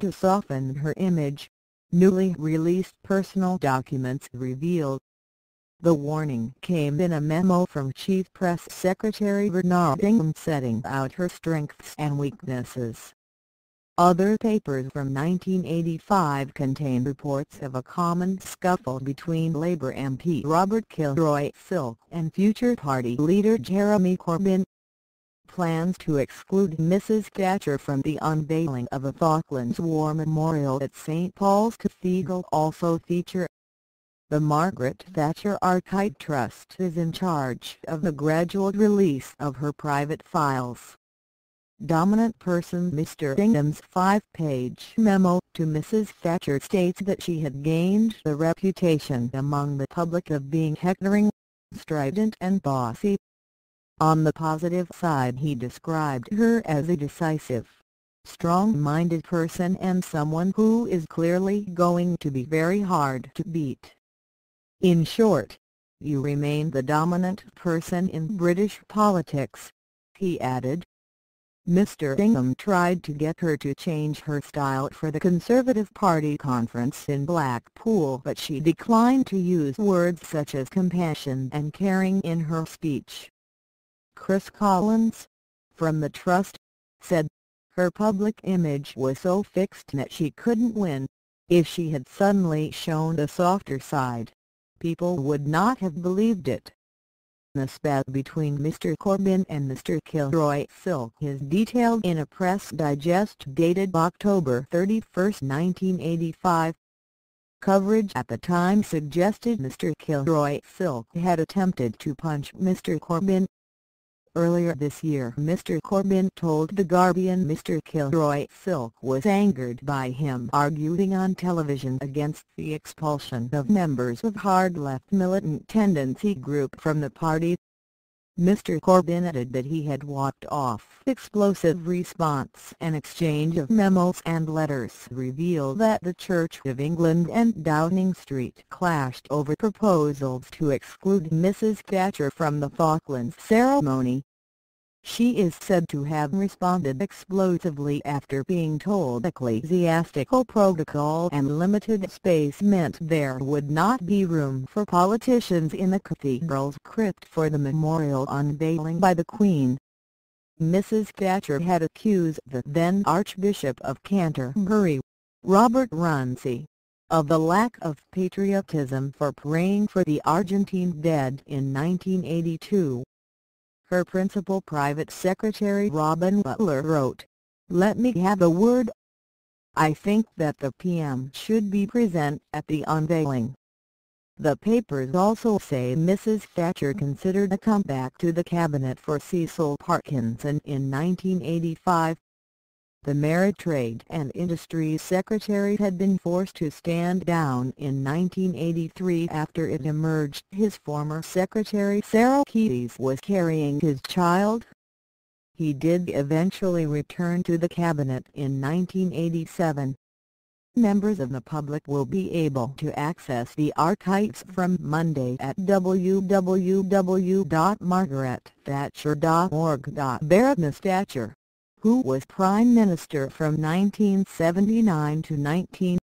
to soften her image, newly released personal documents revealed. The warning came in a memo from Chief Press Secretary Bernard Ingham setting out her strengths and weaknesses. Other papers from 1985 contain reports of a common scuffle between Labour MP Robert Kilroy-Silk and future party leader Jeremy Corbyn. Plans to exclude Mrs Thatcher from the unveiling of a Falklands War memorial at St Paul's Cathedral also feature. The Margaret Thatcher Archive Trust is in charge of the gradual release of her private files. Dominant person Mr Ingham's 5-page memo to Mrs Thatcher states that she had gained the reputation among the public of being hectoring, strident and bossy. On the positive side, he described her as a decisive, strong-minded person and someone who is clearly going to be very hard to beat. In short, you remain the dominant person in British politics, he added. Mr Ingham tried to get her to change her style for the Conservative Party conference in Blackpool, but she declined to use words such as compassion and caring in her speech. Chris Collins, from the Trust, said, her public image was so fixed that she couldn't win. If she had suddenly shown a softer side, people would not have believed it. The spat between Mr Corbyn and Mr Kilroy-Silk is detailed in a Press Digest dated October 31, 1985. Coverage at the time suggested Mr Kilroy-Silk had attempted to punch Mr Corbyn. Earlier this year, Mr Corbyn told The Guardian Mr Kilroy-Silk was angered by him arguing on television against the expulsion of members of hard-left militant tendency group from the party. Mr Corbyn added that he had walked off. Explosive response. An exchange of memos and letters revealed that the Church of England and Downing Street clashed over proposals to exclude Mrs Thatcher from the Falklands ceremony. She is said to have responded explosively after being told ecclesiastical protocol and limited space meant there would not be room for politicians in the cathedral's crypt for the memorial unveiling by the Queen. Mrs Thatcher had accused the then Archbishop of Canterbury, Robert Runcie, of the lack of patriotism for praying for the Argentine dead in 1982. Her principal private secretary Robin Butler wrote, "Let me have a word. I think that the PM should be present at the unveiling." The papers also say Mrs Thatcher considered a comeback to the cabinet for Cecil Parkinson in 1985. The Merit Trade and Industries Secretary had been forced to stand down in 1983 after it emerged his former secretary Sarah Keyes was carrying his child. He did eventually return to the cabinet in 1987. Members of the public will be able to access the archives from Monday at www.margaretthatcher.org. Baroness Thatcher, who was Prime Minister from 1979 to 19